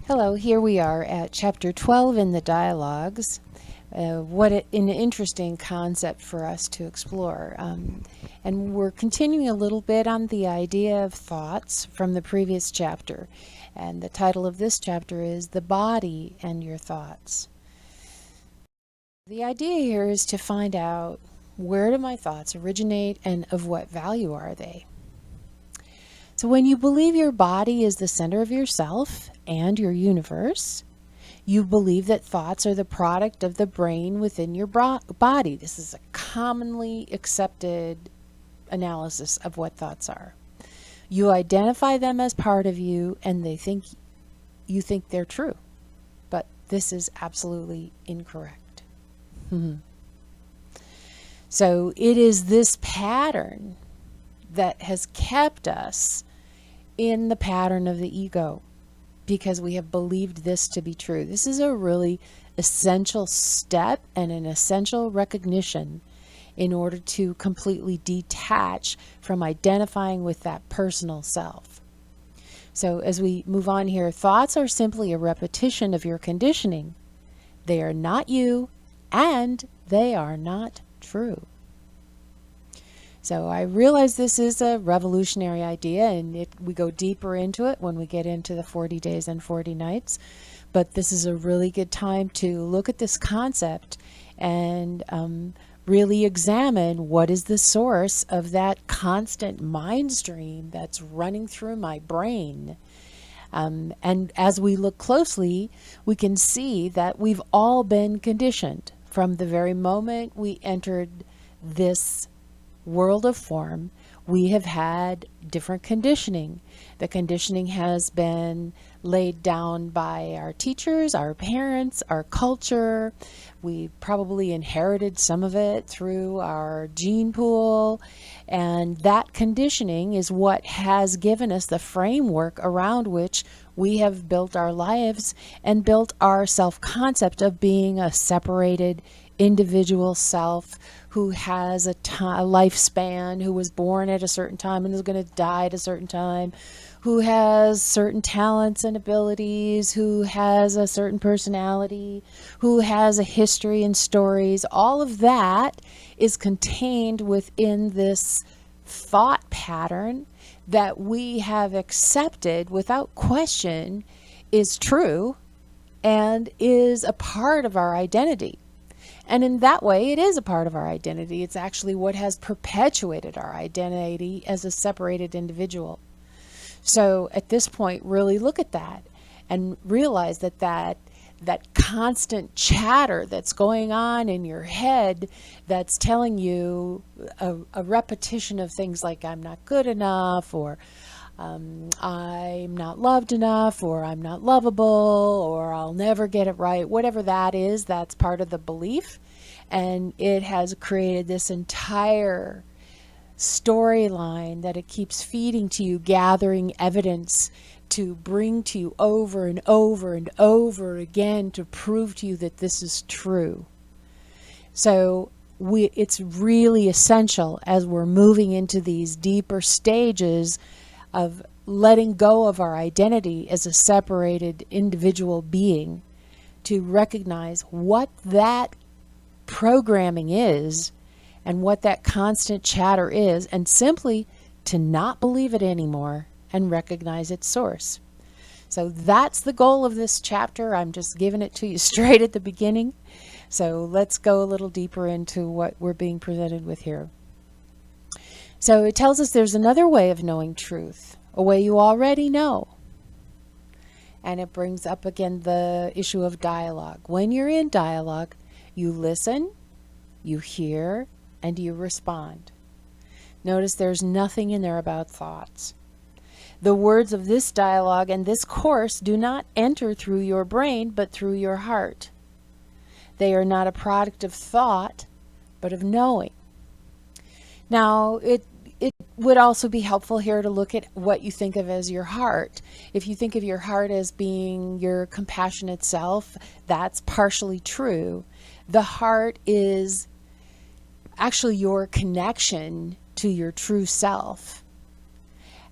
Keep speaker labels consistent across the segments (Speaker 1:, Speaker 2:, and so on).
Speaker 1: Hello, here we are at chapter 12 in the dialogues. An interesting concept for us to explore. And we're continuing a little bit on the idea of thoughts from the previous chapter. And the title of this chapter is The Body and Your Thoughts. The idea here is to find out, where do my thoughts originate and of what value are they? So when you believe your body is the center of yourself and your universe, you believe that thoughts are the product of the brain within your body. This is a commonly accepted analysis of what thoughts are. You identify them as part of you, and you think they're true. But this is absolutely incorrect. So it is this pattern that has kept us in the pattern of the ego, because we have believed this to be true. This is a really essential step and an essential recognition in order to completely detach from identifying with that personal self. So as we move on here, thoughts are simply a repetition of your conditioning. They are not you, and they are not true. So I realize this is a revolutionary idea, and we go deeper into it when we get into the 40 days and 40 nights. But this is a really good time to look at this concept and really examine what is the source of that constant mind stream that's running through my brain. And as we look closely, we can see that we've all been conditioned from the very moment we entered this world of form. We have had different conditioning. The conditioning has been laid down by our teachers, our parents, our culture. We probably inherited some of it through our gene pool, and that conditioning is what has given us the framework around which we have built our lives and built our self-concept of being a separated individual self who has a lifespan, who was born at a certain time and is going to die at a certain time, who has certain talents and abilities, who has a certain personality, who has a history and stories. All of that is contained within this thought pattern that we have accepted without question is true and is a part of our identity. And in that way, it is a part of our identity. It's actually what has perpetuated our identity as a separated individual. So at this point, really look at that and realize that constant chatter that's going on in your head that's telling you a repetition of things like I'm not good enough, or I'm not loved enough, or I'm not lovable, or I'll never get it right. Whatever that is, that's part of the belief. And it has created this entire storyline that it keeps feeding to you, gathering evidence to bring to you over and over and over again to prove to you that this is true. So it's really essential, as we're moving into these deeper stages of letting go of our identity as a separated individual being, to recognize what that programming is and what that constant chatter is, and simply to not believe it anymore and recognize its source. So that's the goal of this chapter. I'm just giving it to you straight at the beginning. So let's go a little deeper into what we're being presented with here. So it tells us there's another way of knowing truth, a way you already know. And it brings up again the issue of dialogue. When you're in dialogue, you listen, you hear, and you respond. Notice there's nothing in there about thoughts. The words of this dialogue and this course do not enter through your brain, but through your heart. They are not a product of thought, but of knowing. Now, it would also be helpful here to look at what you think of as your heart. If you think of your heart as being your compassionate self, that's partially true. The heart is actually your connection to your true self.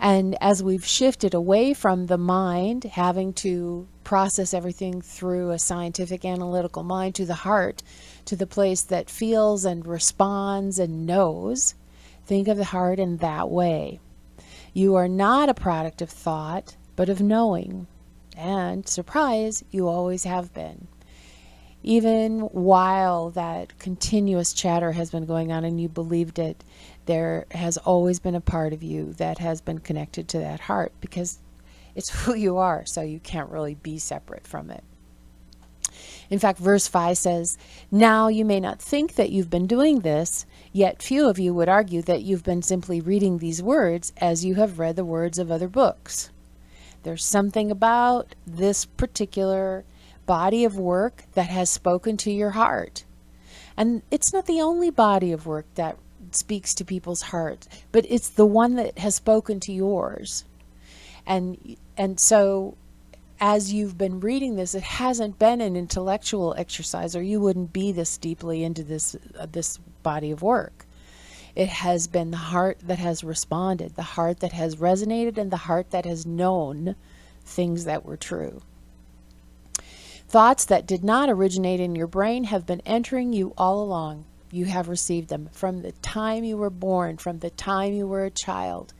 Speaker 1: And as we've shifted away from the mind, having to process everything through a scientific analytical mind, to the heart, to the place that feels and responds and knows, think of the heart in that way. You are not a product of thought, but of knowing. And, surprise, you always have been. Even while that continuous chatter has been going on and you believed it, there has always been a part of you that has been connected to that heart, because it's who you are, so you can't really be separate from it. In fact, verse 5 says, "Now you may not think that you've been doing this, yet few of you would argue that you've been simply reading these words as you have read the words of other books." There's something about this particular body of work that has spoken to your heart. And it's not the only body of work that speaks to people's heart, but it's the one that has spoken to yours. And so as you've been reading this, it hasn't been an intellectual exercise, or you wouldn't be this deeply into this body of work. It has been the heart that has responded, the heart that has resonated, and the heart that has known things that were true. Thoughts that did not originate in your brain have been entering you all along. You have received them from the time you were born, from the time you were a child.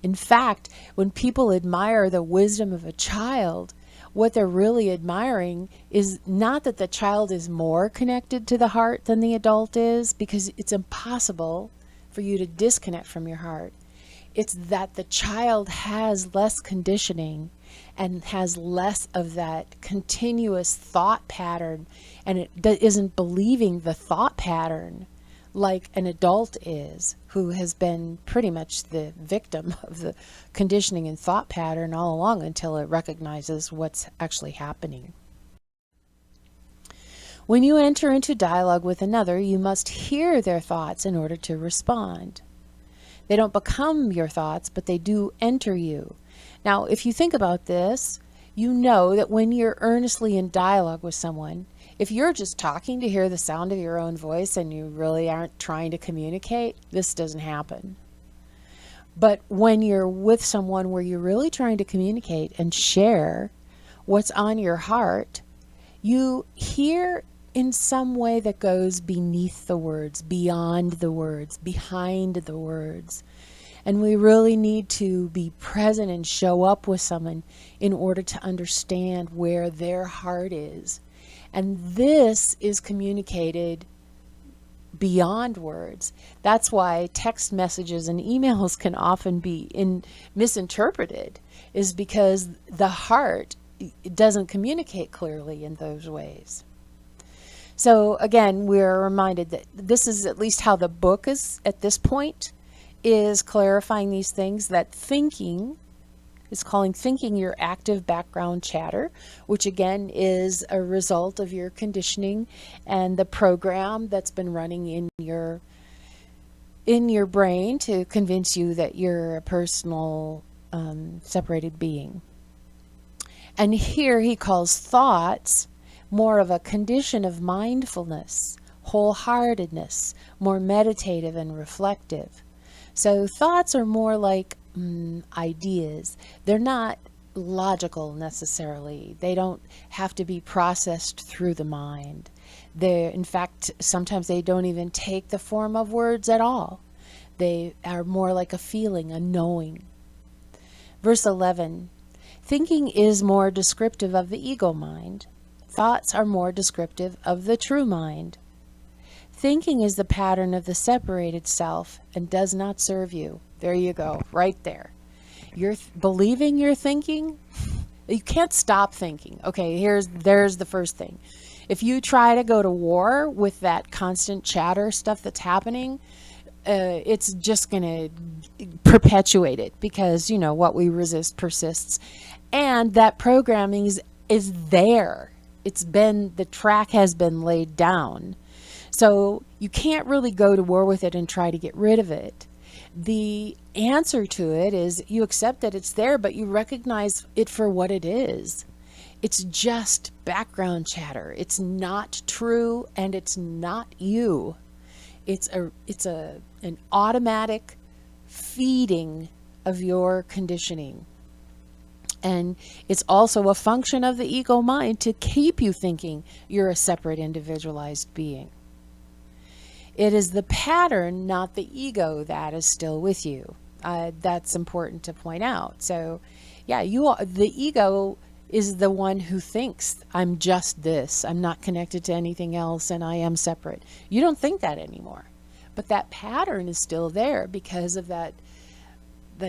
Speaker 1: In fact, when people admire the wisdom of a child, what they're really admiring is not that the child is more connected to the heart than the adult is, because it's impossible for you to disconnect from your heart. It's that the child has less conditioning and has less of that continuous thought pattern, and it isn't believing the thought pattern like an adult is, who has been pretty much the victim of the conditioning and thought pattern all along until it recognizes what's actually happening. When you enter into dialogue with another, you must hear their thoughts in order to respond. They don't become your thoughts, but they do enter you. Now, if you think about this, you know that when you're earnestly in dialogue with someone, if you're just talking to hear the sound of your own voice and you really aren't trying to communicate, this doesn't happen. But when you're with someone where you're really trying to communicate and share what's on your heart, you hear in some way that goes beneath the words, beyond the words, behind the words. And we really need to be present and show up with someone in order to understand where their heart is. And this is communicated beyond words. That's why text messages and emails can often be misinterpreted, is because the heart doesn't communicate clearly in those ways. So again, we're reminded that this is at least how the book is at this point, is clarifying these things, that thinking is calling thinking your active background chatter, which again is a result of your conditioning and the program that's been running in your brain to convince you that you're a personal separated being. And here he calls thoughts more of a condition of mindfulness, wholeheartedness, more meditative and reflective. So thoughts are more like ideas. They're not logical necessarily. They don't have to be processed through the mind. In fact, sometimes they don't even take the form of words at all. They are more like a feeling, a knowing. Verse 11, thinking is more descriptive of the ego mind. Thoughts are more descriptive of the true mind. Thinking is the pattern of the separated self and does not serve you. There you go, right there. You're believing you're thinking. You can't stop thinking. Okay, there's the first thing. If you try to go to war with that constant chatter stuff that's happening, it's just going to perpetuate it, because you know what we resist persists, and that programming is there. The track has been laid down. So you can't really go to war with it and try to get rid of it. The answer to it is you accept that it's there, but you recognize it for what it is. It's just background chatter. It's not true, and it's not you. It's an automatic feeding of your conditioning. And it's also a function of the ego mind to keep you thinking you're a separate, individualized being. It is the pattern, not the ego, that is still with you. That's important to point out. So, yeah, the ego is the one who thinks, I'm just this, I'm not connected to anything else, and I am separate. You don't think that anymore. But that pattern is still there because of that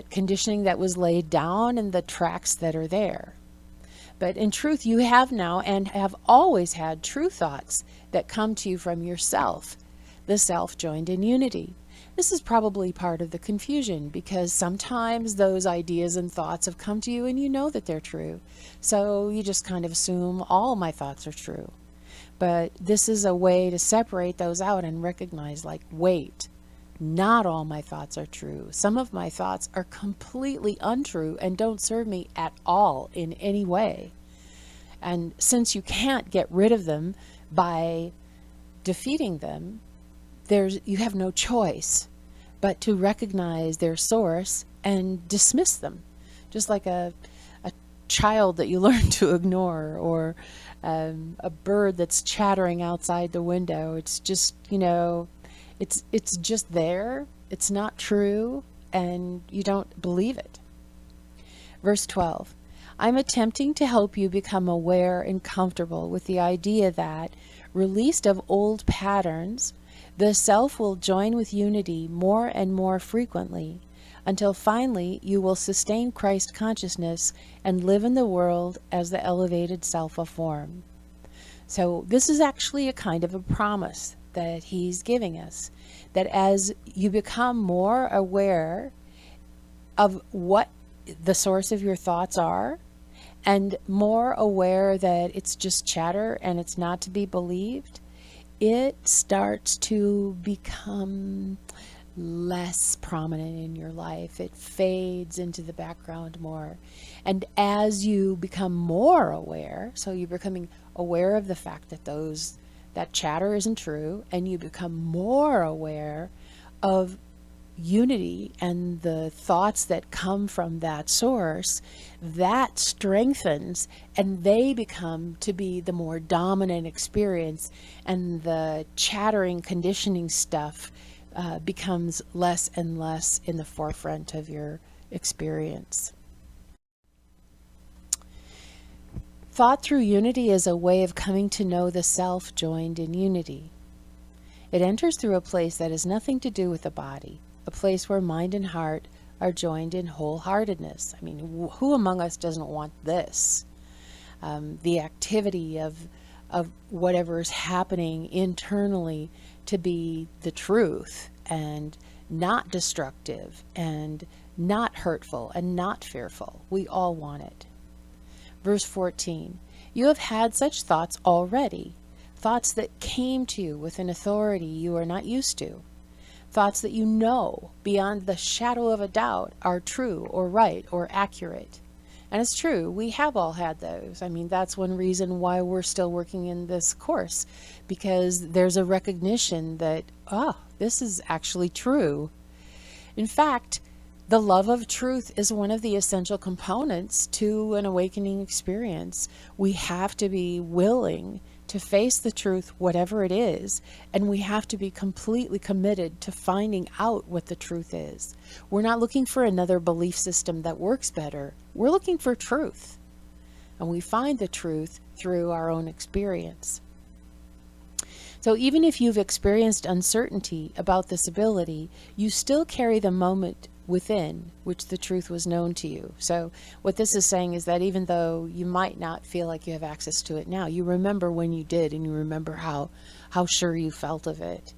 Speaker 1: conditioning that was laid down and the tracks that are there. But in truth, you have now and have always had true thoughts that come to you from yourself, the self joined in unity. This is probably part of the confusion, because sometimes those ideas and thoughts have come to you and you know that they're true. So you just kind of assume all my thoughts are true. But this is a way to separate those out and recognize, like, wait, not all my thoughts are true. Some of my thoughts are completely untrue and don't serve me at all in any way. And since you can't get rid of them by defeating them, you have no choice but to recognize their source and dismiss them. Just like a child that you learn to ignore, or a bird that's chattering outside the window. It's just, it's just there. It's not true, and you don't believe it. Verse 12. I'm attempting to help you become aware and comfortable with the idea that, released of old patterns, the self will join with unity more and more frequently, until finally you will sustain Christ consciousness and live in the world as the elevated self of form. So this is actually a kind of a promise that he's giving us, that as you become more aware of what the source of your thoughts are, and more aware that it's just chatter and it's not to be believed, it starts to become less prominent in your life. It fades into the background more. And as you become more aware, so you're becoming aware of the fact that that chatter isn't true, and you become more aware of unity and the thoughts that come from that source, that strengthens, and they become to be the more dominant experience, and the chattering conditioning stuff becomes less and less in the forefront of your experience. Thought through unity is a way of coming to know the self joined in unity. It enters through a place that has nothing to do with the body, a place where mind and heart are joined in wholeheartedness. I mean, who among us doesn't want this? The activity of whatever is happening internally to be the truth, and not destructive, and not hurtful, and not fearful. We all want it. Verse 14, you have had such thoughts already, thoughts that came to you with an authority you are not used to, thoughts that you know beyond the shadow of a doubt are true or right or accurate. And it's true, we have all had those. I mean, that's one reason why we're still working in this course, because there's a recognition that, this is actually true. In fact, the love of truth is one of the essential components to an awakening experience. We have to be willing to face the truth, whatever it is, and we have to be completely committed to finding out what the truth is. We're not looking for another belief system that works better. We're looking for truth, and we find the truth through our own experience. So even if you've experienced uncertainty about this ability, you still carry the moment within which the truth was known to you. So what this is saying is that even though you might not feel like you have access to it now, you remember when you did, and you remember how sure you felt of it.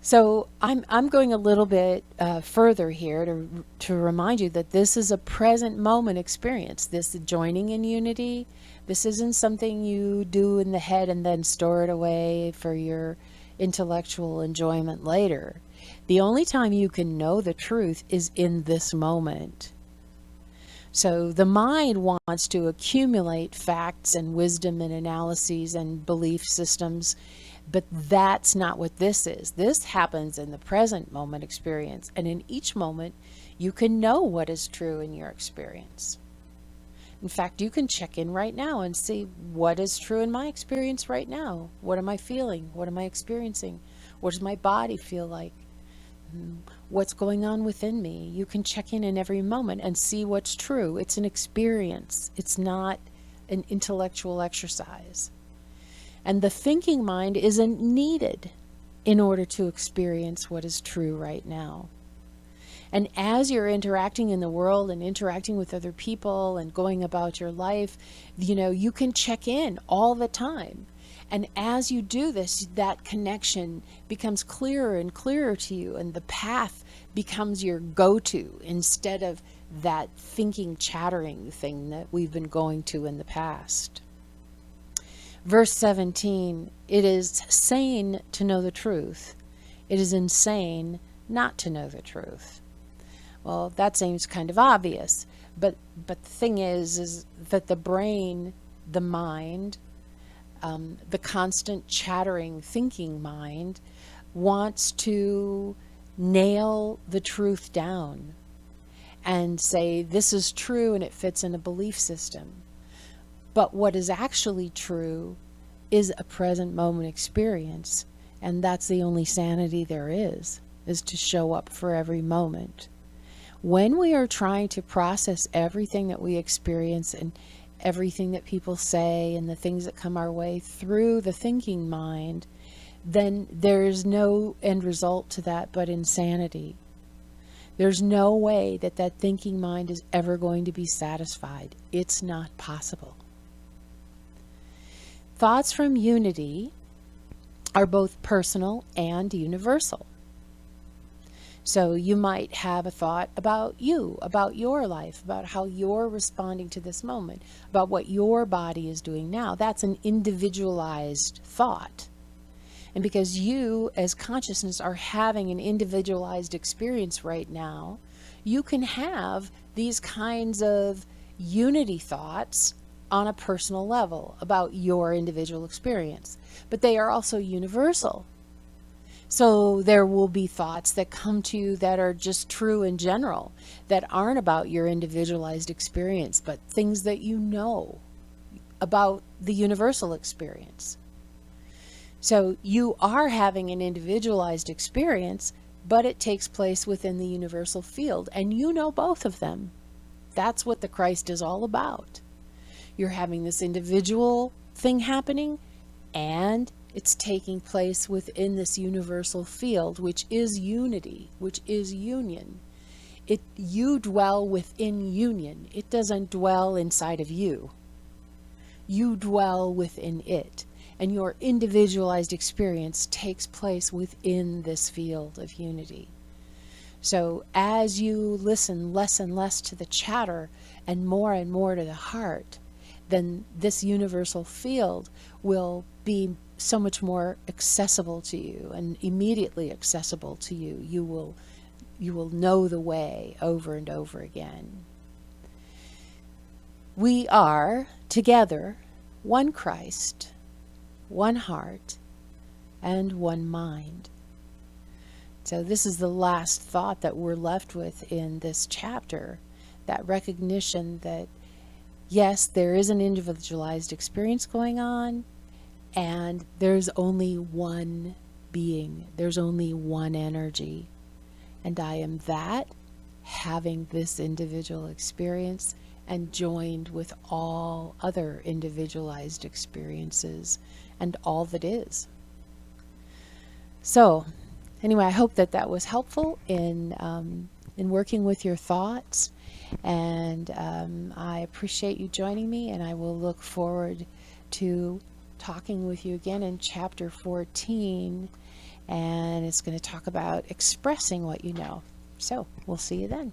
Speaker 1: So I'm going a little bit further here to remind you that this is a present moment experience. This joining in unity, this isn't something you do in the head and then store it away for your intellectual enjoyment later. The only time you can know the truth is in this moment. So the mind wants to accumulate facts and wisdom and analyses and belief systems, but that's not what this is. This happens in the present moment experience. And in each moment, You can know what is true in your experience. In fact, you can check in right now and see what is true in my experience right now. What am I feeling? What am I experiencing? What does my body feel like? What's going on within me? You can check in every moment and see what's true. It's an experience. It's not an intellectual exercise. And the thinking mind isn't needed in order to experience what is true right now. And as you're interacting in the world and interacting with other people and going about your life, you can check in all the time. And as you do this, that connection becomes clearer and clearer to you, and the path becomes your go-to instead of that thinking, chattering thing that we've been going to in the past. Verse 17, it is sane to know the truth. It is insane not to know the truth. Well, that seems kind of obvious, but the thing is that the brain, the mind, the constant chattering thinking mind wants to nail the truth down and say this is true and it fits in a belief system. But what is actually true is a present moment experience, and that's the only sanity there is to show up for every moment. When we are trying to process everything that we experience and everything that people say and the things that come our way through the thinking mind, then there's no end result to that but insanity. There's no way that thinking mind is ever going to be satisfied. It's not possible. Thoughts from unity are both personal and universal. So you might have a thought about you, about your life, about how you're responding to this moment, about what your body is doing now. That's an individualized thought. And because you as consciousness are having an individualized experience right now, you can have these kinds of unity thoughts on a personal level about your individual experience. But they are also universal. So there will be thoughts that come to you that are just true in general, that aren't about your individualized experience, but things that you know about the universal experience. So you are having an individualized experience, but it takes place within the universal field, and you know both of them. That's what the Christ is all about. You're having this individual thing happening, and it's taking place within this universal field, which is unity, which is union. You dwell within union. It doesn't dwell inside of you. You dwell within it. And your individualized experience takes place within this field of unity. So as you listen less and less to the chatter and more to the heart, then this universal field will be so much more accessible to you and immediately accessible to you. You will know the way over and over again. We are together one Christ, one heart, and one mind. So this is the last thought that we're left with in this chapter, that recognition that yes, there is an individualized experience going on, and there's only one being, there's only one energy, and I am that, having this individual experience and joined with all other individualized experiences and all that is. So anyway, I hope that was helpful in working with your thoughts, and I appreciate you joining me, and I will look forward to talking with you again in chapter 14, and it's going to talk about expressing what you know. So we'll see you then.